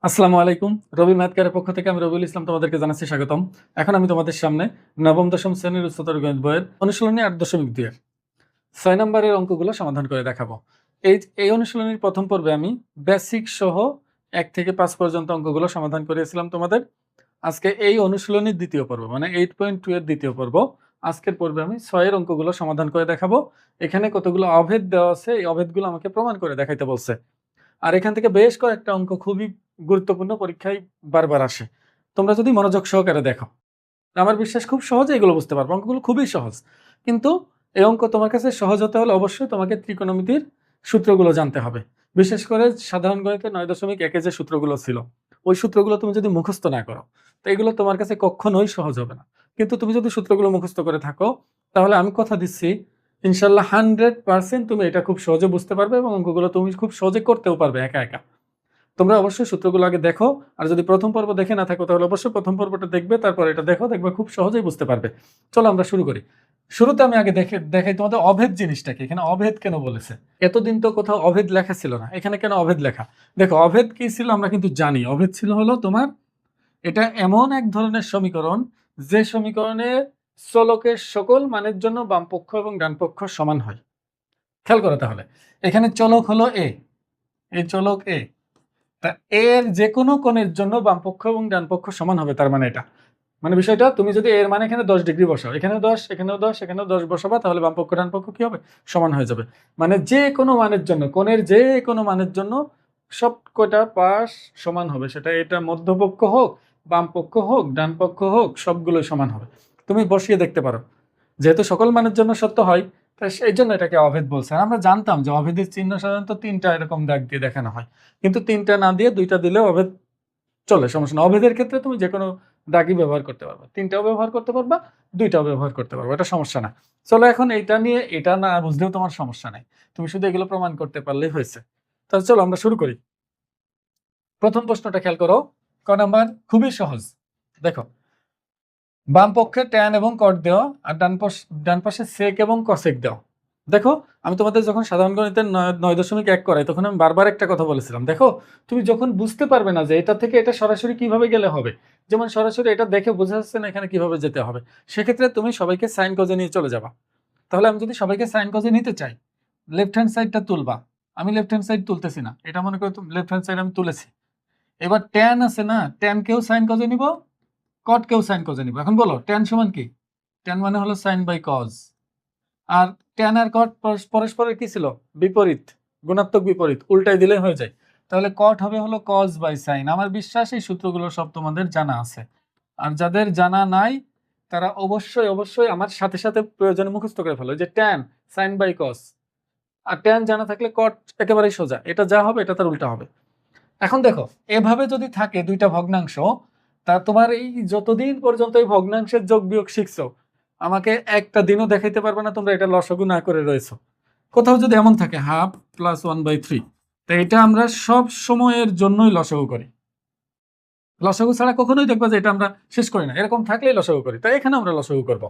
আসসালামু আলাইকুম। রবি ম্যাথকেয়ারের পক্ষ থেকে আমি রবিউল ইসলাম তোমাদেরকে জানাচ্ছি স্বাগতম। এখন আমি তোমাদের সামনে নবম দশম শ্রেণীর উচ্চতর গণিত বইয়ের অনুশীলনী ৮.২ এর ৬ নম্বরের অঙ্কগুলো সমাধান করে দেখাবো। এই অনুশীলনীর প্রথম পর্বে আমি বেসিক সহ ১ থেকে ৫ পর্যন্ত অঙ্কগুলো সমাধান করিয়েছিলাম তোমাদের। আজকে এই অনুশীলনীর দ্বিতীয় পর্ব মানে 8.2 এর দ্বিতীয় পর্ব। আজকের পর্বে আমি ৬ এর অঙ্কগুলো সমাধান করে দেখাবো। এখানে কতগুলো অভেদ দেওয়া আছে, এই অভেদগুলো আমাকে প্রমাণ করে দেখাইতে বলছে। আর এখান থেকে বেশ কয়েকটা অঙ্ক খুবই গুরুত্বপূর্ণ, পরীক্ষায় বারবার আসে। তোমরা যদি মনোযোগ সহকারে দেখো, আমার বিশ্বাস খুব সহজে এগুলো বুঝতে পারবো। অঙ্কগুলো খুবই সহজ, কিন্তু এই অঙ্ক তোমার কাছে সহজ হতে হলে অবশ্যই তোমাকে ত্রিকোণমিতির সূত্রগুলো জানতে হবে। বিশেষ করে সাধারণ গণিতে ৯.১ যে সূত্রগুলো ছিল, ওই সূত্রগুলো তুমি যদি মুখস্থ না করো, তো এগুলো তোমার কাছে কখনোই সহজ হবে না। কিন্তু তুমি যদি সূত্রগুলো মুখস্থ করে থাকো, তাহলে আমি কথা দিচ্ছি ইনশাল্লাহ 100% তুমি এটা খুব সহজে বুঝতে পারবে এবং অঙ্কগুলো তুমি খুব সহজে করতেও পারবে একা একা। তোমরা অবশ্যই সূত্রগুলো আগে দেখো, আর যদি প্রথম পর্ব দেখে না থাকো তাহলে অবশ্যই প্রথম পর্বটা দেখবে, তারপর এটা দেখো, দেখবে খুব সহজেই বুঝতে পারবে। চলো আমরা শুরু করি। শুরুতে আমি আগে দেখাই তোমাদের অভেদ জিনিসটাকে। এখানে অভেদ কেন বলেছে? এতদিন তো কোথাও অভেদ লেখা ছিল না, এখানে কেন অভেদ লেখা? দেখো, অভেদ কি ছিল আমরা কিন্তু জানি। অভেদ ছিল হলো তোমার, এটা এমন এক ধরনের সমীকরণ যে সমীকরণে চলকের সকল মানের জন্য বামপক্ষ এবং ডানপক্ষ সমান হয়। খেয়াল করো তাহলে, এখানে চলক হলো এ, এই চলক এ, তা এর যে কোনো কোণের জন্য বামপক্ষ এবং ডানপক্ষ সমান হবে। তার মানে এটা মানে বিষয়টা, তুমি যদি এর মানে এখানে 10 ডিগ্রি বসাও, এখানেও 10, এখানেও 10, এখানেও 10 বসাবা, তাহলে বামপক্ষ ডানপক্ষ কি হবে? সমান হয়ে যাবে। মানে যে কোনো মানের জন্য, কোণের যে কোনো মানের জন্য সব কয়টা পাশ সমান হবে। সেটা এটা মধ্যপক্ষ হোক, বামপক্ষ হোক, ডানপক্ষ হোক, সবগুলোই সমান হবে। তুমি বসিয়ে দেখতে পারো, যেহেতু সকল মানের জন্য সত্য হয়, তাই সেই জন্য এটাকে অভেদ বলছে। আর আমরা জানতাম যে অভেদের চিহ্ন সাধারণত 3টা এরকম দাগ দিয়ে দেখানো হয়, কিন্তু 3টা না দিয়ে 2টা দিলেও অভেদ চলে, সমস্যা না। অভেদের ক্ষেত্রে তুমি যে কোনো দাগই ব্যবহার করতে পারবা, 3টাও ব্যবহার করতে পারবা, 2টাও ব্যবহার করতে পারবা, এটা সমস্যা না। চলো এখন এইটা নিয়ে, এটা না বুঝলেও তোমার সমস্যা নাই, তুমি শুধু এগুলো প্রমাণ করতে পারলেই হয়েছে। তাহলে চলো আমরা শুরু করি। প্রথম প্রশ্নটা খেয়াল করো, ক নাম্বার, খুবই সহজ। দেখো, বাম পক্ষে ট্যান এবং কট দেওয়া, আর ডান পাশে সেক এবং কসেক দেওয়া। দেখো, আমি তোমাদের যখন সাধারণ গণিতের 9.1 করাই, তখন আমি বারবার একটা কথা বলেছিলাম। দেখো, তুমি যখন বুঝতে পারবে না যে এটা থেকে এটা সরাসরি কিভাবে গেলে হবে, যেমন সরাসরি এটা দেখে বোঝা যাচ্ছে না এখানে কিভাবে যেতে হবে, সেক্ষেত্রে তুমি সবাইকে সাইন কজে নিয়ে চলে যাবা। তাহলে আমি যদি সবাইকে সাইন কজে নিতে চাই, লেফট হ্যান্ড সাইডটা তুলবা। আমি লেফট হ্যান্ড সাইড তুলতেছি না, এটা মনে করো লেফট হ্যান্ড সাইড আমি তুলেছি। এবার ট্যান আছে না, ট্যানকেও সাইন কজে নিব, কট কেও সাইন কজে নিব। এখন বলো, ট্যান সমান কি? ট্যান মানে হলো সাইন বাই কজ। আর ট্যান আর কট পরস্পরের কি ছিল? বিপরীত, গুণাত্মক বিপরীত, উল্টাই দিলে হয়ে যায়। তাহলে কট হবে হলো কজ বাই সাইন। আমার বিশ্বাস এই সূত্রগুলো সব তোমাদের জানা আছে, আর যাদের জানা নাই তারা অবশ্যই অবশ্যই আমার সাথে সাথে প্রয়োজনে মুখস্থ করে ফেলো যে ট্যান সাইন বাই কজ। আর ট্যান জানা থাকলে কট একেবারেই সোজা, এটা যা হবে এটা তার উল্টা হবে। এখন দেখো, এভাবে যদি থাকে দুইটা ভগ্নাংশ, তা তোমার এই যতদিন পর্যন্ত এই ভগ্নাংশের যোগ বিয়োগ শিখছো, আমাকে একটা দিনও দেখাইতে পারবে না তোমরা এটা লসাগু না করে রয়েছো। কোথাও যদি এমন থাকে 1/2 + 1/3, তো এটা আমরা সব সময়ের জন্যই লসাগু করি। লসাগু ছাড়া কখনোই দেখবা যে এটা আমরা শেষ করি না, এরকম থাকলেই লসাগু করি, তাই এখানে আমরা লসাগু করব।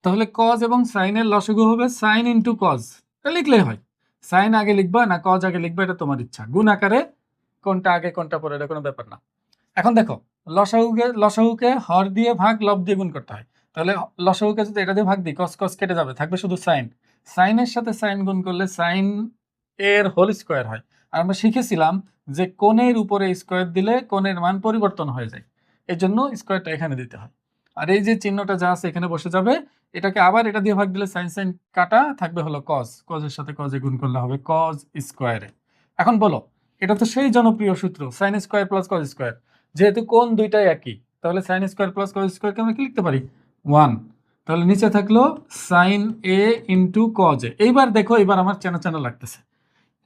তাহলে কজ এবং সাইনের লসাগু হবে সাইন ইন্টু কজ, এটা লিখলেই হয়। সাইন আগে লিখবা না কজ আগে লিখবা, এটা তোমার ইচ্ছা। গুণ আকারে কোনটা আগে কোনটা পরে এটা কোনো ব্যাপার না। এখন দেখো, লসাগুকে হর দিয়ে ভাগ লব দিয়ে গুণ করতে হয়। তাহলে লসাগুকে যদি এটা দিয়ে ভাগ দিই, কস কস কেটে যাবে, থাকবে শুধু সাইন। সাইনের সাথে সাইন গুণ করলে সাইন এর হোল স্কোয়ার হয়। আর আমরা শিখেছিলাম যে কোণের উপরে স্কোয়ার দিলে কোণের মান পরিবর্তন হয়ে যায়, এই জন্য স্কোয়ারটা এখানে দিতে হয়। আর এই যে চিহ্নটা যা আছে এখানে বসে যাবে, এটাকে আবার এটা দিয়ে ভাগ দিলে সাইন সাইন কাটা থাকবে হলো কজ, কজের সাথে কজে গুণ করলে হবে কজ স্কোয়ারে। এখন বলো, এটা তো সেই জনপ্রিয় সূত্র sine square plus cos square. যেহেতু কোণ দুইটাই একই, তাহলে সাইন স্কোয়ার প্লাস কজ স্কোয়ারকে আমরা কি লিখতে পারি? 1। তাহলে নিচে থাকলো sine A into cos A. এইবার দেখো, এবার আমার চেনা চেনা লাগতেছে,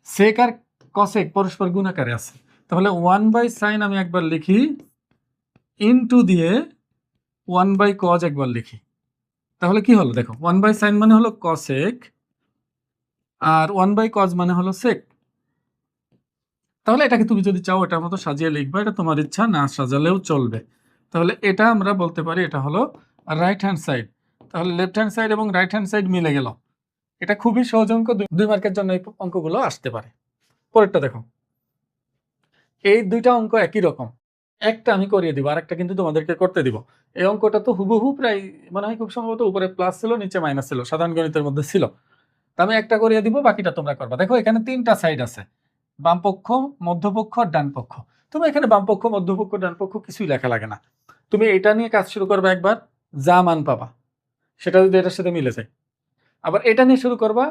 সেক আর কসেক পরস্পর গুণ আকারে আছে। তাহলে 1/sin আমি একবার লিখি, ইন্টু দিয়ে 1/cos একবার লিখি। তাহলে কি হলো দেখো, 1/sin মানে হলো কসেক, আর 1/cos মানে হলো সেক। তাহলে এটাকে তুমি যদি চাও এটার মতো সাজিয়ে লিখবা, এটা তোমার ইচ্ছা, না সাজালেও চলবে। তাহলে এটা আমরা বলতে পারি এটা হলো রাইট হ্যান্ড সাইড। তাহলে লেফট হ্যান্ড সাইড এবং রাইট হ্যান্ড সাইড মিলে গেল। এটা খুবই সহজ অঙ্ক, 2 মার্কের জন্য এই অঙ্কগুলো আসতে পারে। পরেরটা দেখো, এই দুইটা অঙ্ক একই রকম, একটা আমি করিয়ে দিব, আর একটা কিন্তু তোমাদেরকে করতে দিব। এই অঙ্কটা তো হুবহু প্রায় মনে হয় খুব সম্ভবত উপরে প্লাস ছিল নিচে মাইনাস ছিল, সাধারণ গণিতের মধ্যে ছিল। তো আমি একটা করিয়ে দিব, বাকিটা তোমরা করবা। দেখো এখানে তিনটা সাইড আছে, বাম পক্ষ, মধ্যপক্ষ আর ডান পক্ষ। তুমি এখানে বাম পক্ষ, মধ্যপক্ষ, ডান পক্ষ কিছুই লেখা লাগে না। তুমি এটা নিয়ে কাজ শুরু করবে, একবার যা মান পাবা সেটা যদি এটার সাথে মিলে যায়, আবার এটা নিয়ে শুরু করবা,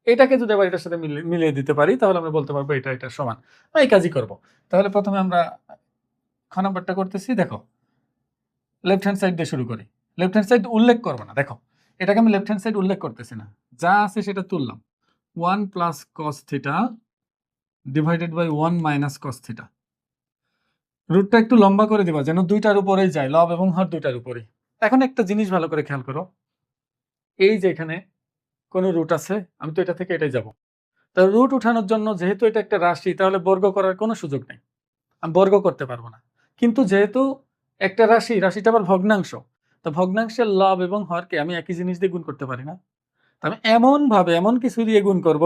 এটাকে যদি আবার এটার সাথে মিলিয়ে দিতে পারি তাহলে আমরা বলতে পারবো এটা এটা সমান। এই কাজই করব। তাহলে প্রথমে আমরা খ নাম্বারটা করতেছি। দেখো লেফট হ্যান্ড সাইড দিয়ে শুরু করি। লেফট হ্যান্ড সাইড উল্লেখ করবো না, দেখো এটাকে আমি লেফট হ্যান্ড সাইড উল্লেখ করতেছি না, যা আছে সেটা তুললাম। 1 plus cos theta divided by 1 minus cos theta. রুটটা একটু লম্বা করে দিবা যেন দুইটার উপরেই যায়, লব এবং হর দুইটার উপরেই। এখন একটা জিনিস ভালো করে খেয়াল করো, এই যে এখানে কোনো রুট আছে, আমি তো এটা থেকে এটাই যাব। তা রুট উঠানোর জন্য যেহেতু এটা একটা রাশি, তাহলে বর্গ করার কোনো সুযোগ নেই, আমি বর্গ করতে পারবো না। কিন্তু যেহেতু একটা রাশি, রাশিটা আবার ভগ্নাংশ, তো ভগ্নাংশের লব এবং হরকে আমি একই জিনিস দিয়ে গুণ করতে পারি না। আমি এমন ভাবে এমন কিছু দিয়ে গুণ করব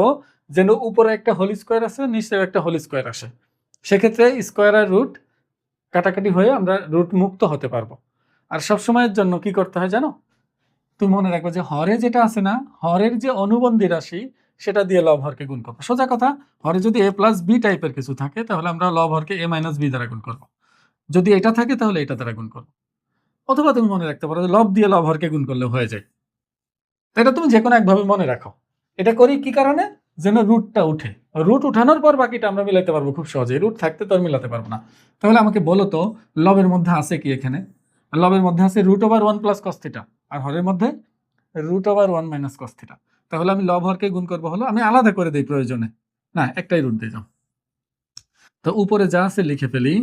যেন উপরে একটা হোল স্কোয়ার আছে, নিচে একটা হোল স্কোয়ার আসে। সেক্ষেত্রে স্কোয়ার আর রুট কাটাকাটি হয়ে আমরা রুট মুক্ত হতে পারবো। আর সব সময়ের জন্য কি করতে হয় জানো? তুমি মনে রাখবে যে হরে যেটা আছে না, হরের যে অনুবন্ধী রাশি সেটা দিয়ে লব হরকে গুণ করবো। সোজা কথা, হরে যদি a প্লাস বি টাইপের কিছু থাকে তাহলে আমরা লব হরকে a মাইনাস বি দ্বারা গুণ করবো। যদি এটা থাকে তাহলে এটা দ্বারা গুণ করবো। অথবা তুমি মনে রাখতে পারো যে লব দিয়ে লব হরকে গুণ করলে হয়ে যায়। এটা তুমি যে কোনো একভাবে মনে রাখো। এটা করি কি কারণে? যেন রুটটা উঠে, রুট উঠানোর পর বাকিটা আমরা মিলাইতে পারবো খুব সহজে। রুট থাকতে তো আর মিলাতে পারবো না। তাহলে আমাকে বলো তো লবের মধ্যে আছে কি? এখানে লবের মধ্যে আছে root over 1 plus cos theta, আর হরের মধ্যে root over 1 minus cos theta. তাহলে আমি লব হরকে গুণ করবো হলো, আমি আলাদা করে দিই প্রয়োজনে, না একটাই রুট দিয়ে যাও। তো উপরে যা আছে লিখে ফেলি।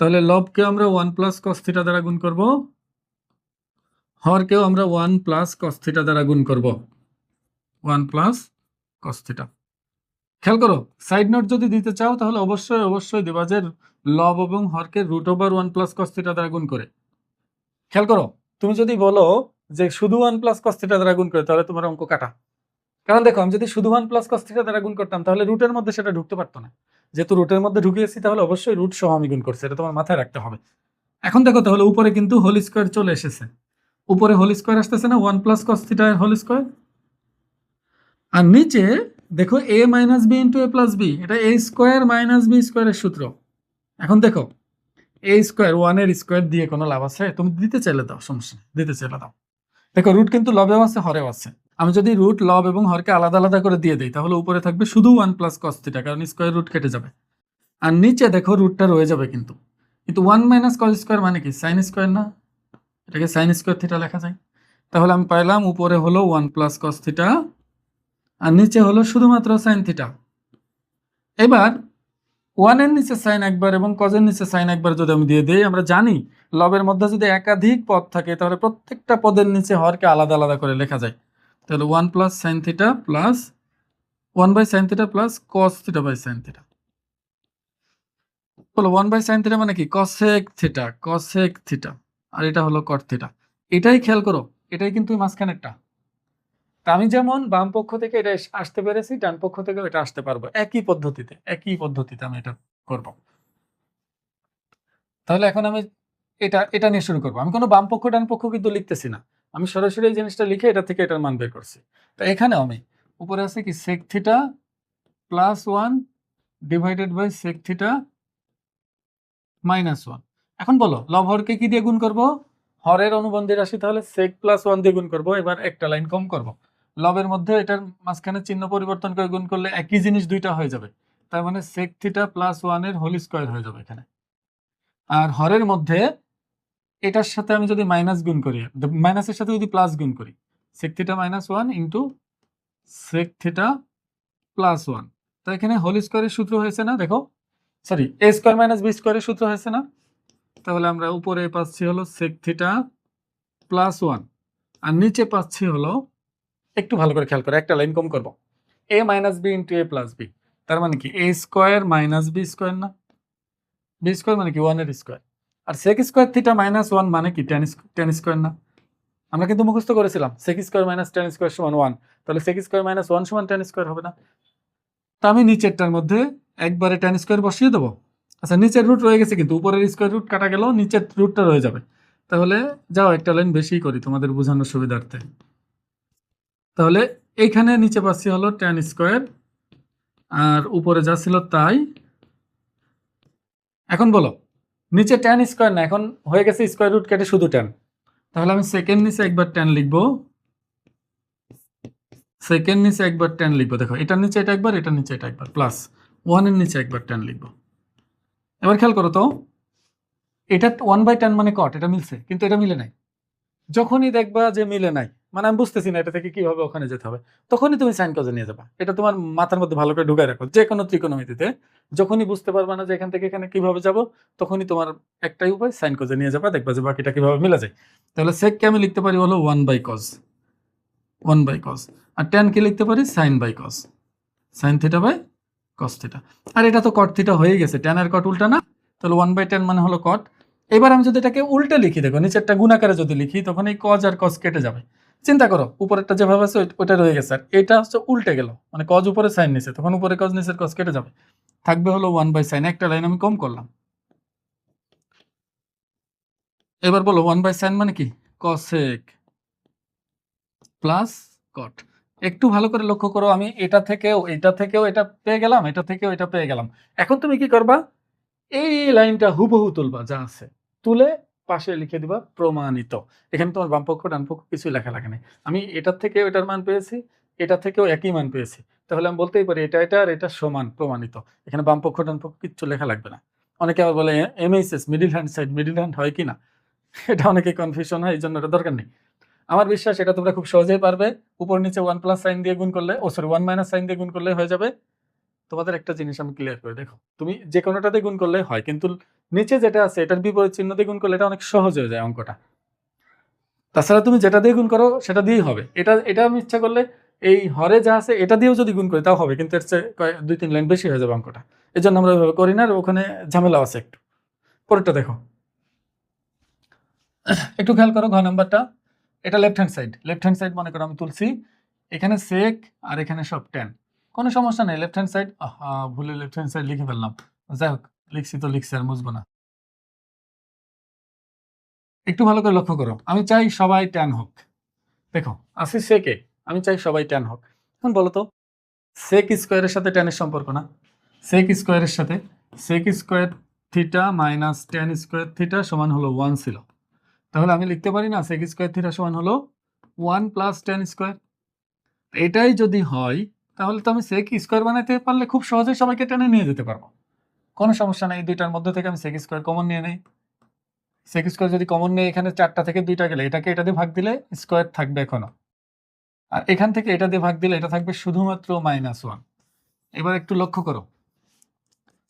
তাহলে লবকে আমরা 1 প্লাস কস থিটা দ্বারা গুণ করব, হরকেও আমরা 1 প্লাস কস থিটা দ্বারা গুণ করব, 1 প্লাস কস থিটা। খেয়াল করো, সাইড নোট যদি দিতে চাও তাহলে অবশ্যই অবশ্যই দেবা যে লব এবং হরকে root over 1 plus cos theta দ্বারা গুণ করে। খেয়াল করো, তুমি যদি বলো যে শুধু 1 প্লাস কস থিটা দ্বারা গুণ করে, তাহলে তোমার অঙ্ক কাটা। কারণ দেখো, আমি যদি শুধু 1 প্লাস কস থিটা দ্বারা গুণ করতাম তাহলে রুটের মধ্যে সেটা ঢুকতে পারতো না। যেহেতু রুটের মধ্যে ঢুকিয়েছি তাহলে অবশ্যই রুট সহ আমি গুণ করছি, এটা তোমার মাথায় রাখতে হবে। এখন দেখো তাহলে উপরে কিন্তু হোল স্কোয়ার চলে এসেছে, উপরে হোল স্কোয়ার আসতেছে না, 1 plus cos theta whole square. আর নিচে দেখো a minus B into A plus B, এটা a স্কোয়ার মাইনাস বি স্কোয়ারের সূত্র। এখন দেখো a স্কোয়ার 1 এর স্কোয়ার দিয়ে কোনো লাভ আছে? তুমি দিতে চাইলে দাও, সমস্যা নেই, দিতে চাইলে দাও। দেখো রুট কিন্তু লবেও আছে হরেও আছে। আমি যদি রুট লব এবং হরকে আলাদা আলাদা করে দিয়ে দিই তাহলে উপরে থাকবে শুধু 1 প্লাস কস থিটা, কারণ স্কোয়ার রুট কেটে যাবে। আর নিচে দেখো রুটটা রয়ে যাবে, কিন্তু 1 মাইনাস কস স্কোয়ার মানে কি? সাইন স্কোয়ার না? এটাকে সাইন স্কোয়ার থিটা লেখা যায়। তাহলে আমি পাইলাম উপরে হলো 1 প্লাস কস থিটা আর নিচে হলো শুধুমাত্র সাইন থিটা। এবার 1 এর নিচে সাইন একবার এবং কজের নিচে সাইন একবার যদি আমি দিয়ে দিই, আমরা জানি লবের মধ্যে যদি একাধিক পদ থাকে তাহলে প্রত্যেকটা পদের নিচে হরকে আলাদা আলাদা করে লেখা যায়। তাহলে 1 plus sine theta plus 1 by sine theta plus cos theta by sine theta. বলো 1 বাই সাইন থিটা মানে কি? Cosec theta, cosec theta. আর এটা হলো কট থিটা। এটাই খেয়াল করো, এটাই কিন্তু মাঝখানেরটা। তা আমি যেমন বাম পক্ষ থেকে এটা আসতে পেরেছি, ডান পক্ষ থেকে এটা আসতে পারবো, একই পদ্ধতিতে, একই পদ্ধতিতে আমি এটা করব। তাহলে এখন আমি এটা এটা নিয়ে শুরু করবো। আমি কোনো বাম পক্ষ ডান পক্ষ কিন্তু লিখতেছি না, আমি সরাসরি এই জিনিসটা লিখে এটা থেকে এটার মান বের করছি। তো এখানে আমি উপরে আছে কি sec theta plus 1 divided by sec theta minus 1। এখন বলো লব হরকে কি দিয়ে গুণ করব? হরের অনুবন্ধী রাশি, তাহলে সেক প্লাস 1 দিয়ে গুণ করব। এবার একটা লাইন কম করব, লবের মধ্যে এটার মাঝখানে চিহ্ন পরিবর্তন করে গুণ করলে একই জিনিস দুইটা হয়ে যাবে। তার মানে সেক থিটা প্লাস 1 এর হোল স্কোয়ার হয়ে যাবে এখানে। আর হরের মধ্যে এটার সাথে আমি যদি মাইনাস গুণ করি, মাইনাসের সাথে যদি প্লাস গুণ করি, sec theta minus 1 into sec theta plus 1। তো এখানে হোল স্কোয়ারের সূত্র হয়েছে না? দেখো, sorry, A square minus B স্কোয়ারের সূত্র হয়েছে না? তাহলে আমরা উপরে পাচ্ছি হলো সেক থিটা প্লাস 1 আর নিচে পাচ্ছি হলো, একটু ভালো করে খেয়াল করে, একটা লাইন কম করব, এ minus B into A plus B. তার মানে কি? এ স্কোয়ার মাইনাস বি স্কোয়ার না? বি স্কোয়ার মানে কি? 1 এর স্কোয়ার। আর সেক স্কোয়ার থিটা মাইনাস 1 মানে কি? টেন স্কোয়ার না? আমরা কিন্তু মুখস্থ করেছিলাম sec square minus tan square সমান 1। তাহলে সেক স্কোয়ার মাইনাস 1 সমান টেন স্কোয়ার হবে না? তা আমি নিচেরটার মধ্যে একবারে ট্যান স্কোয়ার বসিয়ে দেবো। আচ্ছা, নিচের রুট রয়ে গেছে কিন্তু উপরের স্কোয়ার রুট কাটা গেল, নিচের রুটটা রয়ে যাবে। তাহলে যাও একটা লাইন বেশি করি তোমাদের বোঝানোর সুবিধার্থে। তাহলে এইখানে নিচে পাচ্ছি হলো ট্যান স্কোয়ার, আর উপরে যা ছিল তাই। এখন বলো, নিচে ট্যান স্কোয়ার না, এখন হয়ে গেছে স্কোয়ার রুট কেটে শুধু ট্যান। তাহলে আমি সেকেন্ড নিচে একবার ট্যান লিখবো, সেকেন্ড নিচে একবার ট্যান লিখবো। দেখো, এটার নিচে এটা একবার, এটার নিচে এটা একবার, প্লাস ওয়ানের নিচে একবার ট্যান লিখবো। এবার খেয়াল করো তো, এটা 1/10 মানে কট, এটা মিলছে, কিন্তু এটা মিলে নাই। যখনই দেখবা যে মিলে নাই, মানে আমি বুঝতেছি না এটা থেকে কিভাবে ওখানে যেতে হবে, তখনই তুমি সাইন কজে নিয়ে যাবা। এটা তোমার মাথার মধ্যে ভালো করে ঢুকায় রাখো। যে কোনো ত্রিকোণমিতিতে যখনই বুঝতে পারবা না যে এখান থেকে এখানে কিভাবে যাব, তখনই তোমার একটাই উপায়, সাইন কজে নিয়ে যাবা, দেখবা যে বাকিটা কিভাবে মিলা যায়। তাহলে সেককে আমি লিখতে পারি হলো 1/cos, 1/cos। আর ট্যান কে লিখতে পারি sine by cos, sine theta by cos theta. আর এটা তো কট থিটা হয়ে গেছে, ট্যান আর কট উল্টা না, তাহলে 1/10 মানে হলো কট। এবার আমি যদি এটাকে উল্টে লিখি, দেখো নিচেরটা গুণাকারে যদি লিখি, তখন এই কজ আর কস কেটে যাবে। চিন্তা করো, উপরেরটা যেভাবে আছে ওইটা রয়ে গেছে, আর এটা হচ্ছে উল্টে গেল, মানে কজ উপরে সাইন নিচে, তখন উপরে কজ নিচের কজ কেটে যাবে, থাকবে হলো 1/sin। একটা লাইন আমি কম করলাম। এবার বলো 1/sin মানে কি, কসেক প্লাস কট। একটু ভালো করে লক্ষ্য করো, আমি এটা থেকেও এটা পেয়ে গেলাম, এটা থেকেও এটা পেয়ে গেলাম। এখন তুমি কি করবা, এই লাইনটা হুবহু তুলবা, যা আছে তুলে পাশে লিখে দিবা প্রমাণিত। এখানে তোমার বামপক্ষ ডানপক্ষ কিছুই লেখা লাগে নাই। আমি এটার থেকেও এটার মান পেয়েছি, এটা থেকেও একই মান পেয়েছি, তাহলে আমি বলতেই পারি এটা এটা আর এটা সমান, প্রমাণিত। এখানে বামপক্ষ ডানপক্ষ কিচ্ছু লেখা লাগবে না। অনেকে আবার বলে MHS middle hand side, middle hand হয় কি না, এটা অনেকে কনফিউশন হয়, এই জন্য এটা দরকার নেই। আমার বিশ্বাস এটা তোমরা খুব সহজেই পারবে। উপর নিচে 1+ সাইন দিয়ে গুণ করলে, 1 - সাইন দিয়ে গুণ করলে হয়ে যাবে। তোমাদের একটা জিনিস আমি ক্লিয়ার করে, দেখো তুমি যে কোনোটাতে গুণ করলে হয়, কিন্তু নিচে যেটা আছে এটার বিপরীত চিহ্ন দিয়ে গুণ করলে এটা অনেক সহজ হয়ে যায় অঙ্কটা। তাছাড়া তুমি যেটা দিয়ে গুণ করো সেটা দিয়েই হবে। এটা এটা আমি ইচ্ছা করলে এই হরে যা আছে এটা দিয়েও যদি গুণ করি তাও হবে, কিন্তু এর চেয়ে 2-3 লাইন বেশি হয়ে যাবে অঙ্কটা। এই জন্য আমরা ওইভাবে করি না, আর ওখানে ঝামেলা আছে একটু। পরেরটা দেখো, একটু খেয়াল করো, ঘ নাম্বারটা। এটা left hand side, left hand side মনে করো আমি তুলছি, এখানে সেক আর এখানে সব ট্যান, কোনো সমস্যা নেই। লেফট হ্যান্ড সাইড, ভুলে লেফট হ্যান্ড সাইড লিখে ফেললাম, যাই হোক, লিখছি তো লিখছি, আর মুছবো না। একটু ভালো করে লক্ষ্য করো, আমি চাই সবাই ট্যান হোক। দেখো আসি সেকে, আমি চাই সবাই ট্যান হোক। এখন বলো তো, সেক স্কোয়ারের সাথে ট্যানের সম্পর্ক না, সেক স্কোয়ারের সাথে sec square theta minus tan square theta সমান হলো 1 ছিল। তাহলে আমি লিখতে পারি না সেক স্কোয়ার থিটা সমান হলো 1 + ট্যান স্কোয়ার। এটাই যদি হয়, তাহলে তো আমি সেক স্কোয়ার বানাতে পারলে খুব সহজেই সবাইকে টেনে নিয়ে যেতে পারবো, কোনো সমস্যা নেই। এই দুইটার মধ্যে থেকে আমি সেক স্কোয়ার কমন নিয়ে নেই। সেক স্কোয়ার যদি কমন নেই, এখানে 4টা থেকে 2টা গেলে এটাকে এটা দিয়ে ভাগ দিলে স্কোয়ার থাকবে এখনো, আর এখান থেকে এটা দিয়ে ভাগ দিলে এটা থাকবে শুধুমাত্র -1। এবার একটু লক্ষ্য করো,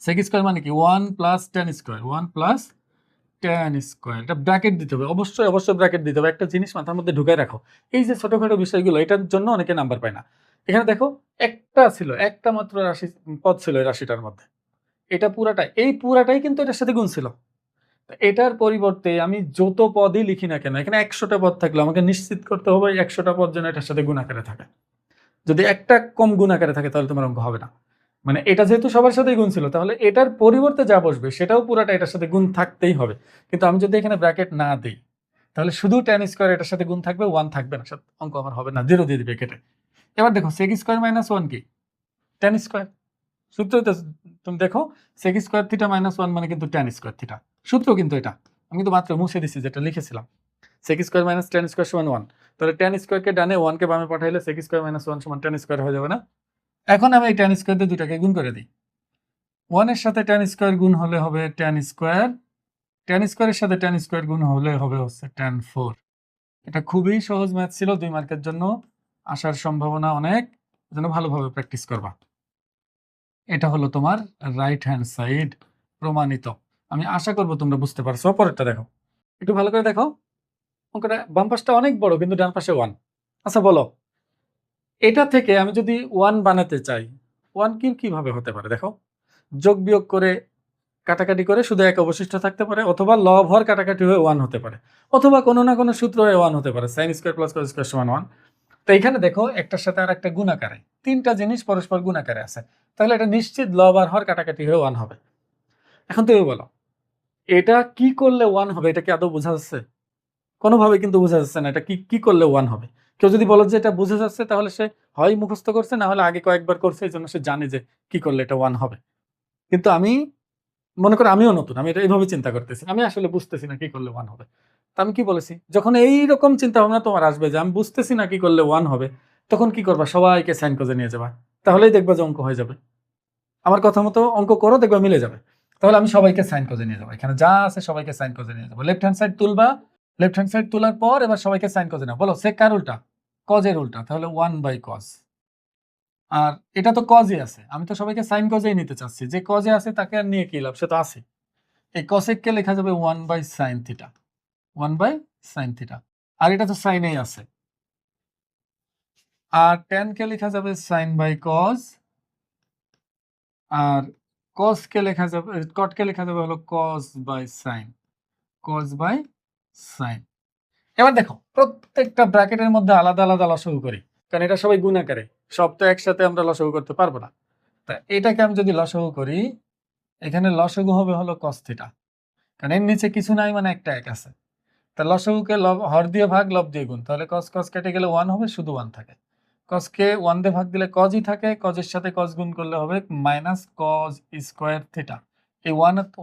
সেক স্কোয়ার মানে কি 1 + ট্যান স্কোয়ার, 1 + ট্যান স্কোয়ার। এটা ব্র্যাকেট দিতে হবে, অবশ্যই অবশ্যই ব্র্যাকেট দিতে হবে। একটা জিনিস মাথার মধ্যে ঢুকাই রাখো, এই যে ছোটখাটো বিষয়গুলো, এটার জন্য অনেকে নাম্বার পায় না। এখানে দেখো, একটা ছিল, একটা মাত্র রাশি পদ ছিল এই রাশিটার মধ্যে, এটা পুরাটাই, এই পুরাটাই কিন্তু এটার সাথে গুণ ছিল। এটার পরিবর্তে আমি যত পদই লিখি না কেন, এখানে 100টা পদ থাকলে আমাকে নিশ্চিত করতে হবে 100টা পদ যেন এটার সাথে গুণ আকারে থাকে। যদি একটা কম গুণ আকারে থাকে তাহলে তোমার অঙ্ক হবে না। মানে এটা যেহেতু সবার সাথেই গুণ ছিল, তাহলে এটার পরিবর্তে যা বসবে সেটাও পুরাটা এটার সাথে গুণ থাকতেই হবে। কিন্তু আমি যদি এখানে ব্র্যাকেট না দিই, তাহলে শুধু ট্যান স্কোয়ার এটার সাথে গুণ থাকবে, 1 থাকবে না, অঙ্ক আমার হবে না, 0 দিয়ে দিবে কেটে। এবার দেখো সেক স্কোয়ার - 1 কি, ট্যান স্কোয়ার। সূত্র তো তুমি দেখো, সেক স্কোয়ার থিটা -1 মানে কিন্তু ট্যান স্কোয়ার থিটা, সূত্র কিন্তু এটা। আমি কিন্তু মাত্র মুছে দিচ্ছি যেটা লিখেছিলাম, সেক স্কোয়ার - ট্যান স্কোয়ার সমান 1। তাহলে ট্যান স্কোয়ারকে ডানে, 1কে বামে পাঠাইলে সেক স্কোয়ার - 1 সমান ট্যান স্কোয়ার হয়ে যাবে না। এখন আমি এই ট্যান স্কোয়ার দিয়ে দুটাকে গুণ করে দিই। 1 এর সাথে ট্যান স্কোয়ার গুণ হলে হবে ট্যান স্কোয়ার, ট্যান স্কোয়ারের সাথে ট্যান স্কোয়ার গুণ হলে হবে হচ্ছে ট্যান 4। এটা খুবই সহজ ম্যাথ ছিল, 2 মার্কের জন্য আসার সম্ভাবনা অনেক, এজন্য ভালোভাবে প্র্যাকটিস করবা। এটা হলো তোমার রাইট হ্যান্ড সাইড, প্রমাণিত। আমি আশা করব তোমরা বুঝতে পারছো। পরেরটা দেখো, একটু ভালো করে দেখো, অঙ্কটা বাম পাশটা অনেক বড় কিন্তু ডান পাশে 1। আচ্ছা বলো, এটা থেকে আমি যদি 1 বানাতে চাই, 1 কিভাবে হতে পারে? দেখো, যোগ বিয়োগ করে, কাটাকাটি করে শুধু এক অবশিষ্ট থাকতে পারে, অথবা লব হর কাটাকাটি হয়ে 1 হতে পারে, অথবা কোনো না কোনো সূত্র হয়ে 1 হতে পারে, sin square plus cos square সমান 1। তো তো এখানে দেখো একটার সাথে আর একটা গুণাকারে, তিনটা জিনিস পরস্পর গুণাকারে আছে, তাহলে এটা নিশ্চিত লব আর হর কাটাকাটি হয়ে 1 হবে। এখন তুমি বলো এটা কি করলে 1 হবে, এটা কি আদৌ বোঝা যাচ্ছে? কোনোভাবে কিন্তু বোঝা যাচ্ছে না এটা কি কি করলে 1 হবে। কেউ যদি বলো যে এটা বোঝা যাচ্ছে তাহলে সে হয় মুখস্থ করছে, না হলে আগে কয়েকবার করছে, এই জন্য সে জানে যে কি করলে এটা 1 হবে। কিন্তু আমি মনে করি আমিও নতুন, আমি এটা এইভাবে চিন্তা করতেছি, আমি আসলে বুঝতেছি না কি করলে 1 হবে। তা আমি কি বলেছি, যখন এইরকম চিন্তা ভাবনা তোমার আসবে যে আমি বুঝতেছি না কি করলে 1 হবে, তখন কি করবা, সবাইকে সাইন কজে নিয়ে যাবা, তাহলেই দেখবা যে অঙ্ক হয়ে যাবে। আমার কথা মতো অঙ্ক করো, দেখবা মিলে যাবে। তাহলে আমি সবাইকে সাইন কজে নিয়ে যাবো, এখানে যা আছে সবাইকে সাইন কজে নিয়ে যাবো। লেফট হ্যান্ড সাইড তুলবা, লেফট হ্যান্ড সাইড তোলার পর এবার সবাইকে সাইন কজে নাও। বলো সেক কার উল্টা, কজের উল্টা, তাহলে 1/cos। আর এটা তো কজই আছে, আমি তো সবাইকে সাইন কজেই নিতে চাচ্ছি, যে কজে আছে তাকে আর নিয়ে কি লাভ, সে তো আছে। এই কসেককে লেখা যাবে 1/sin থিটা, 1/sin থিটা। আর এটা তো সাইনেই আছে। আর tan কে লেখা যাবে sin/cos, আর cos কে লেখা যাবে, cot কে লেখা যাবে হলো cos/sin, cos/sin। এবার দেখো প্রত্যেকটা ব্র্যাকেটের মধ্যে আলাদা আলাদা লসাগু করি, কারণ এটা সবাই গুণ আকারে, সব তো একসাথে আমরা লসাগু করতে পারবো না। তা এটাকে আমি যদি লসাগু করি, এখানে লসাগু হবে হলো cos থিটা, কারণ এর নিচে কিছু নাই মানে একটা এক আছে। তা লসাগুকে হর দিয়ে ভাগ, লব দিয়ে গুণ, তাহলে cos cos কেটে গেলে 1 হবে, শুধু 1 থাকে। cos কে 1 দিয়ে ভাগ দিলে cosই থাকে, cos-এর সাথে cos গুণ করলে হবে মাইনাস cos স্কয়ার থিটা। এই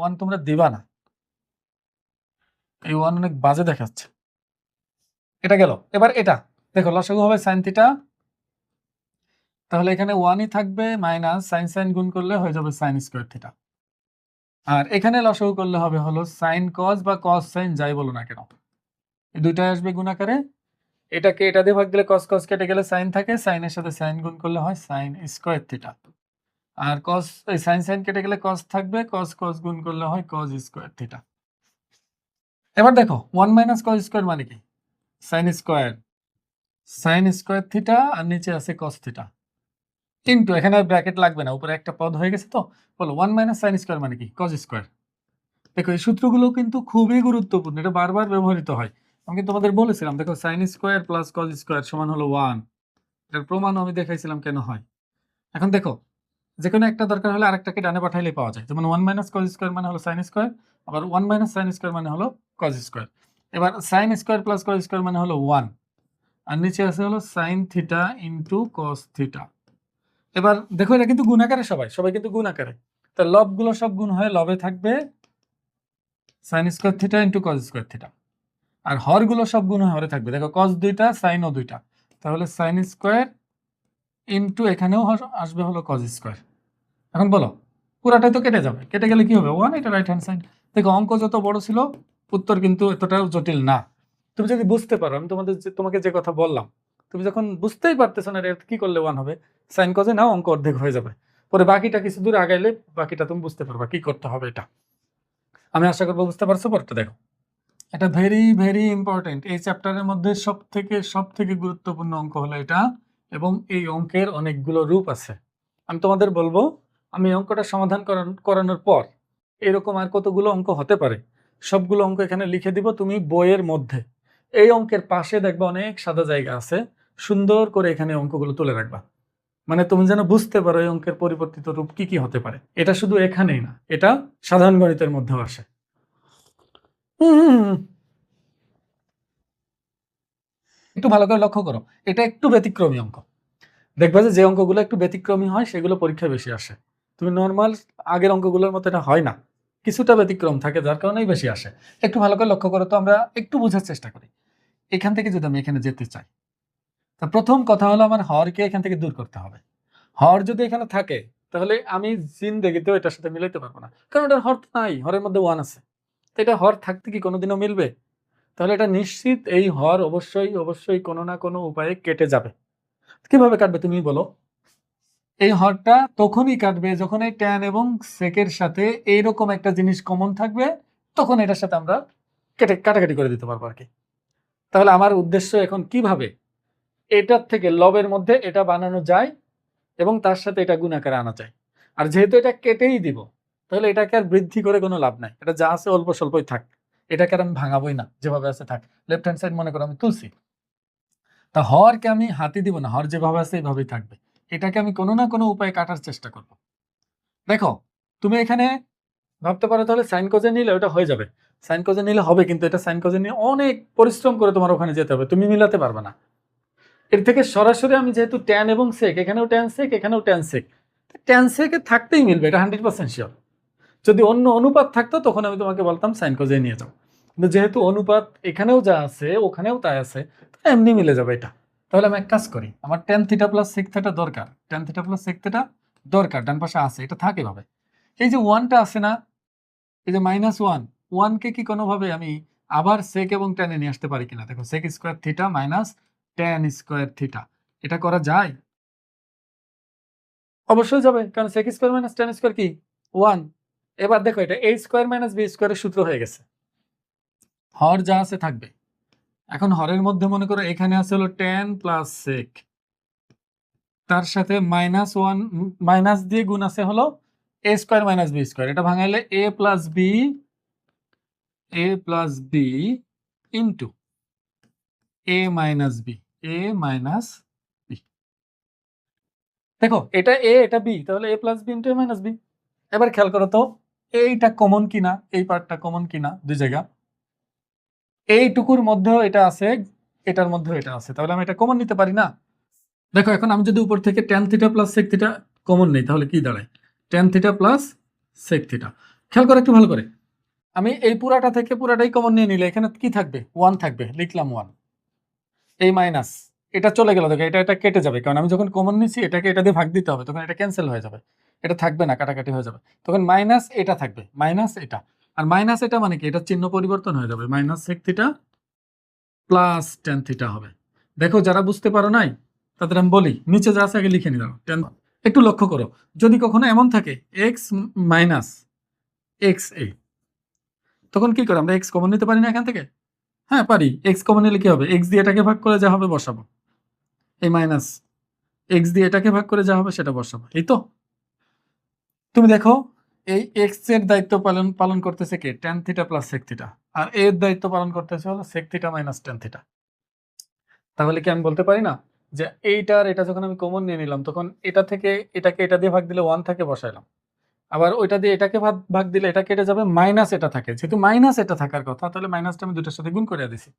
1 তোমরা দিবা না, এই 1 অনেক বাজে দেখাচ্ছে। এটা গেল। এবার এটা দেখো লসাগু হবে sin থিটা, তাহলে এখানে 1ই থাকবে, মাইনাস sin sin গুণ করলে হয়ে যাবে sin স্কয়ার থিটা। আর এখানে লসাগু করলে হবে হলো sin cos বা cos sin যাই বলো না কেন, এই দুইটাই আসবে গুণ আকারে। এটাকে এটা দিয়ে ভাগ দিলে cos cos কেটে গেলে sin থাকে, sin এর সাথে sin গুণ করলে হয় sin স্কয়ার থিটা। আর cos এই sin sin কেটে গেলে cos থাকবে, cos cos গুণ করলে হয় cos স্কয়ার থিটা। এবার দেখো 1 মাইনাস cos স্কয়ার মানে কি, sin square, sin square theta, আর নিচে আছে cos থিটা ইনটু, এখানে আর ব্র্যাকেট লাগবে না, উপরে একটা পদ হয়ে গেছে। তো বলো 1 মাইনাস sin স্কয়ার মানে কি, cos স্কয়ার। দেখো এই সূত্রগুলো কিন্তু খুবই গুরুত্বপূর্ণ, এটা বারবার ব্যবহৃত হয়। আমি তোমাদের বলেছিলাম দেখো sin square plus cos square সমান হলো 1, এটার প্রমাণও আমি দেখাইছিলাম কেন হয়। এখন দেখো যেকোনো একটা দরকার হলে আরেকটাকে ডানে পাঠাইলে পাওয়া যায়, যেমন 1 মাইনাস cos স্কয়ার মানে হলো sin স্কয়ার, আবার 1 মাইনাস sin স্কয়ার মানে হলো cos স্কয়ার। এবার sin square plus cos square মানে হলো 1, আর নিচে আছে হলো sin theta into cos theta. এবার দেখো এটা কিন্তু গুণ আকারে, সবাই সবাই কিন্তু গুণ আকারে, তো লবগুলো সব গুণ হয়ে লবে থাকবে sin square theta into cos square theta, আর হরগুলো সব গুণ হয়ে হরে থাকবে, দেখো cos দুইটা sin ও দুইটা, তাহলে sin স্কয়ার ইনটু এখানেও আসবে হলো cos স্কয়ার। এখন বলো পুরাটাই তো কেটে যাবে, কেটে গেলে কি হবে 1, এটা রাইট হ্যান্ড সাইড। দেখো অঙ্ক যত বড় ছিল উত্তর কিন্তু এতটাও জটিল না। তুমি যদি বুঝতে পারো, আমি তোমাকে যে কথা বললাম, তুমি যখন বুঝতেই পারতেছো না এটা কি করলে 1 হবে, সাইন কজে নাও, অঙ্ক অর্ধেক হয়ে যাবে। পরে বাকিটা কিছু দূর আগাইলে বাকিটা তুমি বুঝতে পারবা কি করতে হবে। এটা আমি আশা করবো বুঝতে পারছো। পরটা দেখো, এটা ভেরি ভেরি ইম্পর্টেন্ট, এই চ্যাপ্টারের মধ্যে সব থেকে গুরুত্বপূর্ণ অঙ্ক হলো এটা, এবং এই অঙ্কের অনেকগুলো রূপ আছে। আমি তোমাদের বলবো, আমি অঙ্কটা সমাধান করানোর পর এরকম আর কতগুলো অঙ্ক হতে পারে, সবগুলো অঙ্ক এখানে লিখে দিব তুমি বইয়ের মধ্যে। এই অঙ্কের পাশে দেখবা অনেক সাদা জায়গা আছে, সুন্দর করে এখানে অঙ্কগুলো তুলে রাখবা, মানে তুমি যেন বুঝতে পারো এই অঙ্কের পরিবর্তিত রূপ কি কি হতে পারে। এটা শুধু এখানেই না, এটা সাধারণ গণিতের মধ্যেও আসে। একটু ভালো করে লক্ষ্য করো, এটা একটু ব্যতিক্রমী অঙ্ক। দেখবা যে অঙ্কগুলো একটু ব্যতিক্রমী হয় সেগুলো পরীক্ষায় বেশি আসে। তুমি নর্মাল আগের অঙ্কগুলোর মতো এটা হয় না, কিছুটা ব্যতিক্রম থাকে, যার কারণেই বেশি আসে। একটু ভালো করে লক্ষ্য করো তো, আমরা একটু বোঝার চেষ্টা করি। এখান থেকে যদি আমি এখানে যেতে চাই, তা প্রথম কথা হলো আমার হরকে এখান থেকে দূর করতে হবে। হর যদি এখানে থাকে তাহলে আমি জিন্দেগিতেও এটার সাথে মিলাইতে পারবো না, কারণ এটার হর তো নাই, হরের মধ্যে 1 আছে। তো এটা হর থাকতে কি কোনোদিনও মিলবে? তাহলে এটা নিশ্চিত এই হর অবশ্যই অবশ্যই কোনো না কোনো উপায়ে কেটে যাবে। কিভাবে কাটবে তুমি বলো? এই হরটা তখনই কাটবে যখন এই ট্যান এবং সেকের সাথে এইরকম একটা জিনিস কমন থাকবে, তখন এটার সাথে আমরা কাটাকাটি করে দিতে পারবো আর কি। তাহলে আমার উদ্দেশ্য এখন কিভাবে এটার থেকে লবের মধ্যে এটা বানানো যায় এবং তার সাথে এটা গুণ আকারে আনা যায়। আর যেহেতু এটা কেটেই দিব, তাহলে এটাকে আর বৃদ্ধি করে কোনো লাভ নাই, এটা যা আছে অল্প স্বল্পই থাক, এটাকে আর আমি ভাঙাবোই না, যেভাবে আছে থাক। লেফট হ্যান্ড সাইড মনে করো আমি তুলছি, তা হরকে আমি হাতি দিব না, হর যেভাবে আছে এইভাবেই থাকবে। এটাকে আমি কোনো না কোনো উপায়ে কাটার চেষ্টা করব। দেখো তুমি এখানে ভাবতে পারো তাহলে সাইন কোজে নিলে ওটা হয়ে যাবে। সাইন কোজে নিলে হবে, কিন্তু এটা সাইন কোজে নিয়ে অনেক পরিশ্রম করে তোমার ওখানে যেতে হবে, তুমি মিলাতে পারবে না। এর থেকে সরাসরি আমি যেহেতু ট্যান এবং সেক, এখানেও ট্যান সেক এখানেও ট্যান সেক, ট্যান সেকে থাকতেই মিলবে, এটা 100% শিওর। যদি অন্য অনুপাত থাকতো তখন আমি তোমাকে বলতাম সাইন কোজে নিয়ে যাও, কিন্তু যেহেতু অনুপাত এখানেও যা আছে ওখানেও তাই আছে, এমনি মিলে যাবে এটা। তাহলে আমি এক কাজ করি, আমার tan theta plus sec theta দরকার, tan theta plus sec theta দরকার, ডান পাশে আছে, এটা থাকে ভাবে। এই যে ওয়ানটা আছে না, এই যে -1, ওয়ানকে কি কোনোভাবে আমি আবার সেক এবং ট্যানে নিয়ে আসতে পারি কিনা? দেখো sec square theta minus tan square theta, এটা করা যায়? অবশ্যই যাবে, কারণ sec square minus tan square কি 1। এবার দেখো এটা a স্কোয়ার মাইনাস b স্কোয়ারের সূত্র হয়ে গেছে, হর যা আছে থাকবে। এখন হরের মধ্যে মনে করো এখানে আছে হলো ট্যান প্লাস সেক, তার সাথে -1 মাইনাস দিয়ে গুণ আছে হলো a square minus b square, এটা ভাঙাইলে a plus b into a minus b, a minus b। দেখো এটা a এটা b, তাহলে a plus b into a minus b। এবার খেয়াল করো তো এইটা কমন কিনা, এই পার্টটা কমন কিনা, দুই জায়গা এইটুকুর মধ্যেও এটা আছে, এটার মধ্যেও এটা আছে, তাহলে আমি এটা কমন নিতে পারি না? দেখো এখন আমি যদি উপর থেকে tan theta plus sec theta common নেই তাহলে কি দাঁড়ায়, tan theta plus sec theta. খেয়াল করো একটু ভালো করে, আমি এই পুরাটা থেকে পুরাটাই কমন নিয়ে নিলে এখানে কি থাকবে, 1 থাকবে, লিখলাম 1। এই মাইনাস এটা চলে গেল, দেখো এটা এটা কেটে যাবে, কারণ আমি যখন কমন নিচ্ছি এটাকে এটা দিয়ে ভাগ দিতে হবে, তখন এটা ক্যান্সেল হয়ে যাবে, এটা থাকবে না, কাটাকাটি হয়ে যাবে, তখন মাইনাস এটা থাকবে, মাইনাস এটা। আর মাইনাস এটা মানে কি, এটা চিহ্ন পরিবর্তন হয়ে যাবে, minus sec theta plus tan theta হবে। দেখো যারা বুঝতে পারো নাই তাদের আমি বলি, নিচে যা আছে আগে লিখে নিলাম ট্যান। একটু লক্ষ্য করো, যদি কখনো এমন থাকে এক্স মাইনাস এক্স এ, তখন কি করে আমরা এক্স কমন নিতে পারি না এখান থেকে? হ্যাঁ পারি, এক্স কমন নিলে কি হবে, এক্স দিয়ে এটাকে ভাগ করে যা হবে বসাবো, এই মাইনাস এক্স দিয়ে এটাকে ভাগ করে যা হবে সেটা বসাবো, এই তো। তুমি দেখো এই এক্স এর দায়িত্ব পালন করতেছে কে, tan theta plus sec theta, আর এর দায়িত্ব পালন করতেছে হলো sec theta minus tan theta. তাহলে কি আমি বলতে পারি না যে এইটার এটা যখন আমি কমন নিয়ে নিলাম তখন এটা থেকে এটাকে এটা দিয়ে ভাগ দিলে 1 থাকে বসাইলাম, আবার ওইটা দিয়ে এটাকে ভাগ দিলে এটা কেটে যাবে, মাইনাস এটা থাকে, যেহেতু মাইনাস এটা থাকার কথা তাহলে মাইনাসটা আমি দুটোর সাথে গুণ করে দিছি,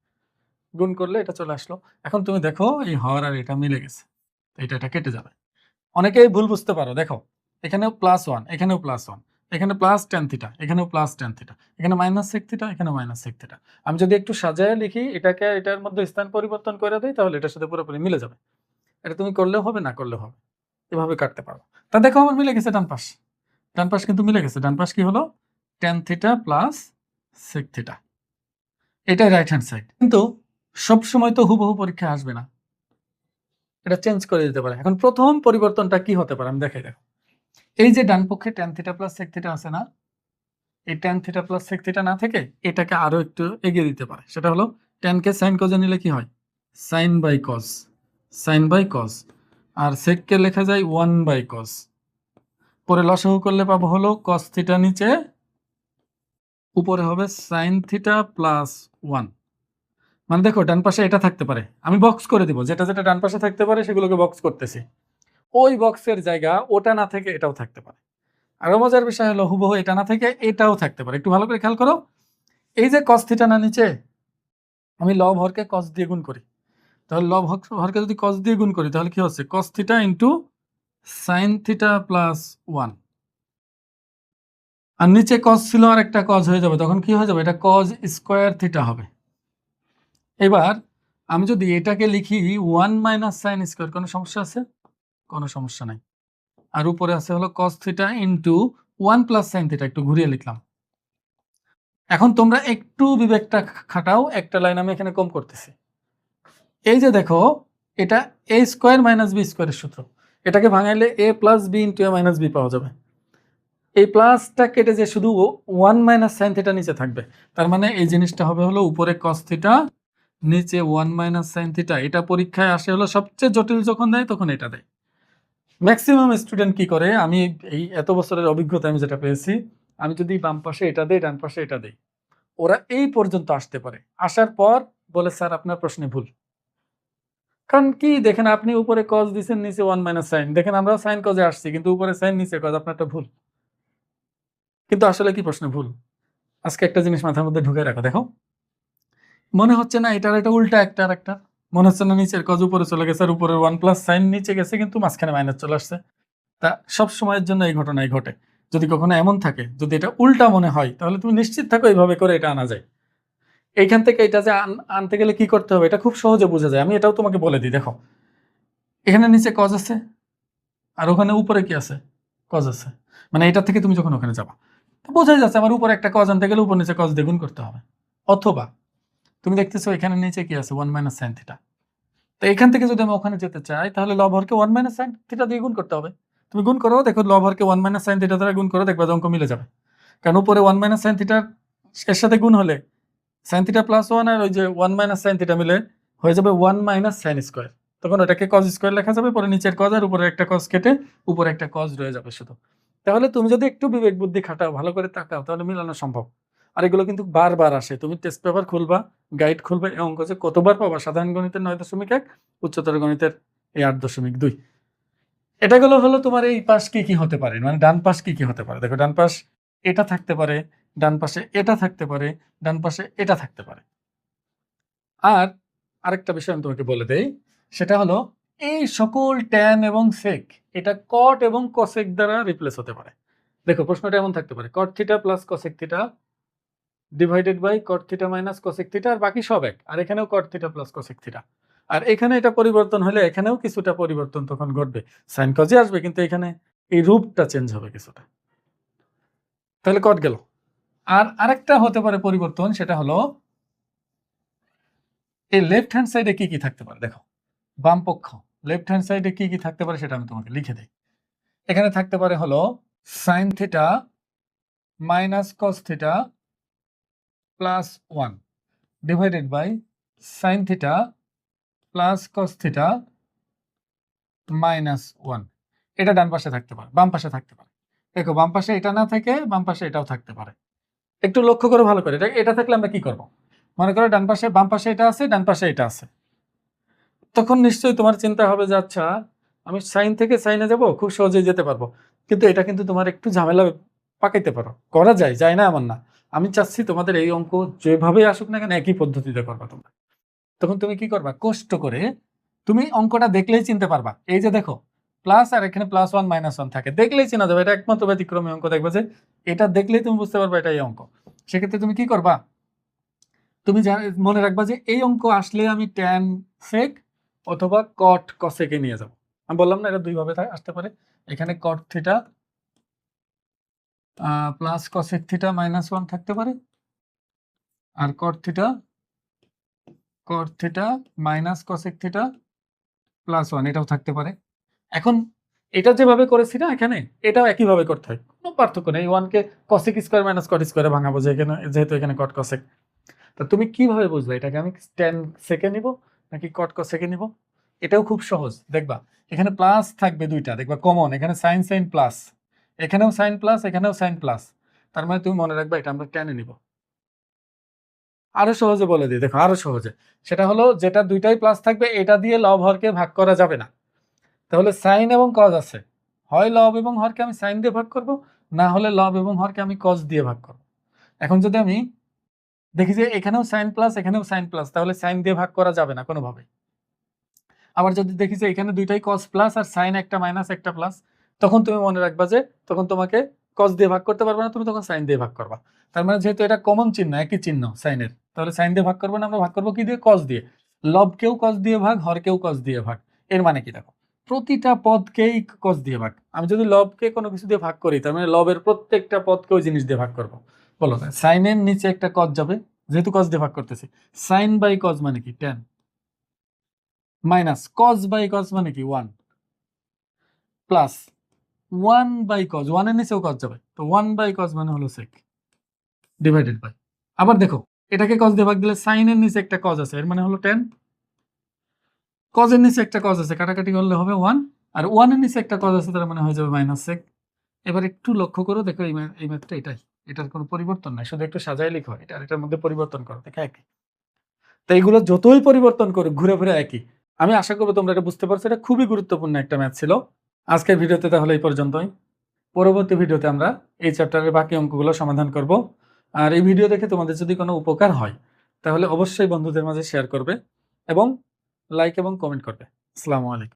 গুণ করলে এটা চলে আসলো। এখন তুমি দেখো এই হর আর এটা মিলে গেছে, এটা কেটে যাবে। অনেকেই ভুল বুঝতে পারো, দেখো এখানেও +1, এখানেও +1, এখানে প্লাস ট্যান থিটা, এখানেও প্লাস ট্যান থিটা, এখানে মাইনাস সেক থিটা, এখানে মাইনাস সেক থিটা। আমি যদি একটু সাজায় লিখি, এটাকে এটার মধ্যে স্থান পরিবর্তন করে দেই তাহলে এটার সাথে পুরোপুরি মিলে যাবে। এটা তুমি করলেও হবে, না করলেও হবে, এভাবে কাটতে পারো। তা দেখো আমার মিলে গেছে ডান পাশ, ডান পাশ কিন্তু মিলে গেছে। ডান পাশ কি হলো, tan theta plus sec theta, এটাই রাইট হ্যান্ড সাইড। কিন্তু সব সময় তো হুবহু পরীক্ষায় আসবে না, এটা চেঞ্জ করে দিতে পারে। এখন প্রথম পরিবর্তনটা কি হতে পারে আমি দেখাই, দেখো এই যে ডান পক্ষে tan theta plus sec theta আছে না, এই tan theta plus sec theta না থেকে এটাকে আরো একটু এগিয়ে দিতে পারে, সেটা হলো ট্যানকে সাইন কজে নিলে কি হয়, sine by cos, sine by cos, আর সেককে লেখা যায় 1 বাই কজ। পরে লসাগু করলে পাবো হলো কস থিটা নিচে, উপরে হবে সাইন থিটা প্লাস 1। মানে দেখো ডান পাশে এটা থাকতে পারে, আমি বক্স করে দিব, যেটা যেটা ডান পাশে থাকতে পারে সেগুলোকে বক্স করতেছি, ওই বক্সের জায়গা ওটা না থেকে এটাও থাকতে পারে। আরো মজার বিষয় হলো হুবহু এটা না থেকে এটাও থাকতে পারে, একটু ভালো করে খেয়াল করো। এই যে কস থিটা না নিচে, আমি লব হরকে কস দিয়ে গুণ করি, তাহলে লব হরকে যদি কস দিয়ে গুণ করি তাহলে কি হচ্ছে, cos theta into sign theta plus 1, আর নিচে কস ছিল আর একটা কজ হয়ে যাবে, তখন কি হয়ে যাবে, এটা কজ স্কোয়ার থিটা হবে। এবার আমি যদি এটাকে লিখি 1 মাইনাস সাইন স্কোয়ার, কোনো সমস্যা আছে? কোনো সমস্যা নাই। আর উপরে আছে হলো cos theta into 1 plus sine theta, একটু ঘুরিয়ে লিখলাম। এখন তোমরা একটু বিবেকটা খাটাও, একটা লাইন আমি এখানে কম করতেছি। এই যে দেখো এটা a স্কোয়ার মাইনাস বি স্কোয়ারের সূত্র, এটাকে ভাঙাইলে a plus b into a minus b পাওয়া যাবে। এই প্লাসটা কেটে যে শুধু 1 মাইনাস সাইন থিটা নিচে থাকবে, তার মানে এই জিনিসটা হবে হলো উপরে কস থিটা নিচে 1 মাইনাস সাইন থিটা। এটা পরীক্ষায় আসে হলো সবচেয়ে জটিল যখন দেয় তখন এটা দেয়। ম্যাক্সিমাম স্টুডেন্ট কি করে, আমি এই এত বছরের অভিজ্ঞতা আমি যেটা পেয়েছি, আমি যদি বাম পাশে এটা দেই ডান পাশে এটা দেই, ওরা এই পর্যন্ত আসতে পারে, আসার পর বলে স্যার আপনার প্রশ্নে ভুল। কারণ কি দেখেন, আপনি উপরে কজ দিচ্ছেন, নিচে 1 মাইনাস সাইন। দেখেন আমরা সাইন কজে আসছি, কিন্তু উপরে সাইন নিচে কজ, আপনারটা ভুল। কিন্তু আসলে কি প্রশ্ন ভুল? আজকে একটা জিনিস মাথার মধ্যে ঢুকে রাখো, দেখো মনে হচ্ছে না এটার এটা উল্টা একটা আর একটা, মনে হচ্ছে না নিচের কজ উপরে চলে গেছে আর উপরের 1 প্লাস সাইন নিচে গেছে, কিন্তু মাঝখানে মাইনাস চলে আসছে। তা সব সময়ের জন্য এই ঘটনাই ঘটে। যদি কখনো এমন থাকে, যদি এটা উল্টা মনে হয়, তাহলে তুমি নিশ্চিত থাকো এইভাবে করে এটা আনা যায়। এইখান থেকে এটা যে আনতে গেলে কি করতে হবে, এটা খুব সহজে বোঝা যায়। আমি এটাও তোমাকে বলে দিই, দেখো এখানে নিচে কজ আছে আর ওখানে উপরে কি আছে, কজ আছে। মানে এটা থেকে তুমি যখন ওখানে যাবা, তো বোঝাই যাচ্ছে আমার উপরে একটা কজ আনতে গেলে উপর নিচে কজ দ্বিগুণ করতে হবে। অথবা তুমি দেখতেছো এখানে নিচে কি আছে, 1 মাইনাস সাইন থিটা। তো এখান থেকে যদি আমি ওখানে যেতে চাই, তাহলে লব হরকে 1 মাইনাস সাইন থিটা দিয়ে গুণ করতে হবে। তুমি গুণ করো, দেখো লব হরকে 1 মাইনাস সাইন থিটা দ্বারা গুণ করো, দেখবা যে অঙ্ক মিলে যাবে। কারণ উপরে 1 মাইনাস সাইন থিটার এর সাথে গুণ হলে সাইন থিটা প্লাস 1 আর ওই যে 1 মাইনাস সাইন থিটা মিলে হয়ে যাবে 1 মাইনাস সাইন স্কোয়ার। তখন ওটাকে কজ স্কোয়ার লেখা যাবে, পরে নিচের কজ আর উপরে একটা কজ কেটে উপরে একটা কজ রয়ে যাবে শুধু। তাহলে তুমি যদি একটু বিবেক বুদ্ধি খাটাও, ভালো করে তাকাও, তাহলে মিলানো সম্ভব। আর এগুলো কিন্তু বারবার আসে, তুমি টেস্ট পেপার খুলবা, গাইড খুলবে, এই অঙ্ক যে কতবার পাবা, সাধারণ গণিতের 9.1, উচ্চতর গণিতের এই 8.2। এটা গুলো হলো তোমার এই পাশ কি কি হতে পারে, মানে ডান পাশ কি কি হতে পারে। দেখো ডান পাশ এটা থাকতে পারে, ডান পাশে এটা থাকতে পারে, ডান পাশে এটা থাকতে পারে। আর আরেকটা বিষয় আমি তোমাকে বলে দেই, সেটা হলো এই সকল ট্যান এবং সেক এটা কট এবং কসেক দ্বারা রিপ্লেস হতে পারে। দেখো প্রশ্নটা এমন থাকতে পারে, cot theta plus cosec theta divided by cot theta minus cosec theta, আর বাকি সব এক। আর এখানেও cot theta plus cosec theta. আর এখানে এটা পরিবর্তন হলে এখানেও কিছুটা পরিবর্তন তখন ঘটবে, সাইন কজে আসবে, কিন্তু এখানে এই রূপটা চেঞ্জ হবে কিছুটা। তাহলে কট গেল। আর আরেকটা হতে পারে পরিবর্তন, সেটা হলো এই লেফট হ্যান্ড সাইডে কি কি থাকতে পারে। দেখো বাম পক্ষ লেফট হ্যান্ড সাইডে কি কি থাকতে পারে সেটা আমি তোমাকে লিখে দিই। এখানে থাকতে পারে হলো sine theta minus cos theta plus 1 divided by sine theta plus cos theta minus 1। এটা ডান পাশে থাকতে পারে, বাম পাশে থাকতে পারে। দেখো বাম পাশে এটা না থেকে বাম পাশে এটাও থাকতে পারে। একটু লক্ষ্য করে ভালো করে, এটা থাকলে আমরা কি করব, মনে করো ডান পাশে বাম পাশে এটা আছে, ডান পাশে এটা আছে, তখন নিশ্চয়ই তোমার চিন্তা হবে যে আচ্ছা আমি সাইন থেকে সাইনে যাব, খুব সহজেই যেতে পারবো। কিন্তু এটা কিন্তু তোমার একটু ঝামেলা পাকাইতে পারো, করা যায়, যায় না এমন না। আমি চাচ্ছি তোমাদের এই অঙ্ক যেভাবে আসুক না কেন একই পদ্ধতিতে করবা তোমরা। তখন তুমি কি করবা, কষ্ট করে তুমি অঙ্কটা দেখলেই চিনতে পারবা। এই যে দেখো প্লাস আর এখানে প্লাস 1 মাইনাস 1 থাকে, দেখলেই চেনা যাবে এটা একমাত্র ব্যতিক্রমী অঙ্ক। দেখবে যে এটা দেখলেই তুমি বুঝতে পারবা এটা এই অঙ্ক। সেক্ষেত্রে তুমি কি করবা, তুমি মনে রাখবা যে এই অঙ্ক আসলে আমি ট্যান সেক অথবা কট কসেকে নিয়ে যাব। আমি বললাম না এটা দুই ভাবে আসতে পারে। এখানে cot theta plus cosec theta minus 1 থাকতে পারে, আর cot theta minus cosec theta plus 1 এটাও থাকতে পারে। এখন এটা যেভাবে করেছি না এখানে, এটাও একইভাবে করতে হয়, কোনো পার্থক্য নেই। 1 কে কসেক স্কোয়ার মাইনাস কট স্কোয়ারে ভাঙাবো, যেহেতু এখানে কট কসেক। তা তুমি কিভাবে বুঝবে এটাকে আমি ট্যান সেকে নিব নাকি কট কসেকে নিব? এটাও খুব সহজ। দেখবা এখানে প্লাস থাকবে দুইটা, দেখবা কমন, এখানে সাইন সাইন প্লাস, এখানেও সাইন প্লাস, এখানেও সাইন প্লাস। তার মানে তুমি মনে রাখবা এটা আমরা ট্যানে নিব। আরো সহজে বলে দিই, দেখো আরো সহজে, সেটা হলো যেটা দুইটাই প্লাস থাকবে এটা দিয়ে লব হরকে ভাগ করা যাবে না। তাহলে সাইন এবং কজ আছে, হয় লব এবং হরকে আমি সাইন দিয়ে ভাগ করব, না হলে লব এবং হরকে আমি কজ দিয়ে ভাগ করব। এখন যদি আমি দেখি যে এখানেও সাইন প্লাস, এখানেও সাইন প্লাস, তাহলে সাইন দিয়ে ভাগ করা যাবে না কোনোভাবে। আবার যদি দেখি যে এখানে দুইটাই কস প্লাস আর সাইন একটা মাইনাস একটা প্লাস, তখন তুমি মনে রাখবা যে তখন তোমাকে কস দিয়ে ভাগ করতে পারবে না, তুমি তখন সাইন দিয়ে ভাগ করবা। তার মানে যেহেতু এটা কমন চিহ্ন, একই চিহ্ন সাইনের, তাহলে সাইন দিয়ে ভাগ করবো না, আমরা ভাগ করবো কি দিয়ে, কস দিয়ে। লবকেও কস দিয়ে ভাগ, হরকেও কস দিয়ে ভাগ। এর মানে কি দেখো, প্রতিটা পদকেই কস দিয়ে ভাগ। আমি যদি লবকে কোনো কিছু দিয়ে ভাগ করি, তার মানে লবের প্রত্যেকটা পদকে ওই জিনিস দিয়ে ভাগ করবো। বলো সাইনের নিচে একটা কস যাবে, যেহেতু কস দিয়ে ভাগ করতেছি, সাইন বাই কস মানে কি tan, minus cos by cos মানে কি 1, প্লাস 1 বাই কস, 1 এর নিচেও কস যাবে, তো 1 বাই কস মানে হলো সেক, ডিভাইডেড বাই। আবার দেখো এটাকে কস দিয়ে ভাগ দিলে সাইনের নিচে একটা কস আছে, এর মানে হলো 10, কজের নিচে একটা কস আছে, কাটাকাটি করলে হবে 1, আর 1 এর নিচে একটা কস আছে, তার মানে হয়ে যাবে মাইনাস সেক। এবার একটু লক্ষ্য করো, দেখো এই ম্যাথটা এটাই, এটার কোনো পরিবর্তন নাই, শুধু একটু সাজায় লিখো, এটা আর এটার মধ্যে পরিবর্তন করো, দেখো একই। তো এইগুলো যতই পরিবর্তন করুক ঘুরে ফিরে একই। আমি আশা করবো তোমরা এটা বুঝতে পারছো, এটা খুবই গুরুত্বপূর্ণ একটা ম্যাথ ছিল। আজকের ভিডিওতে তাহলে এই পর্যন্তই। পরবর্তী ভিডিওতে আমরা এই চ্যাপ্টারের বাকি অঙ্কগুলো সমাধান করব। আর এই ভিডিও দেখে তোমাদের যদি কোনো উপকার হয় তাহলে অবশ্যই বন্ধুদের মাঝে শেয়ার করবে এবং লাইক এবং কমেন্ট করবে। আসসালামু আলাইকুম।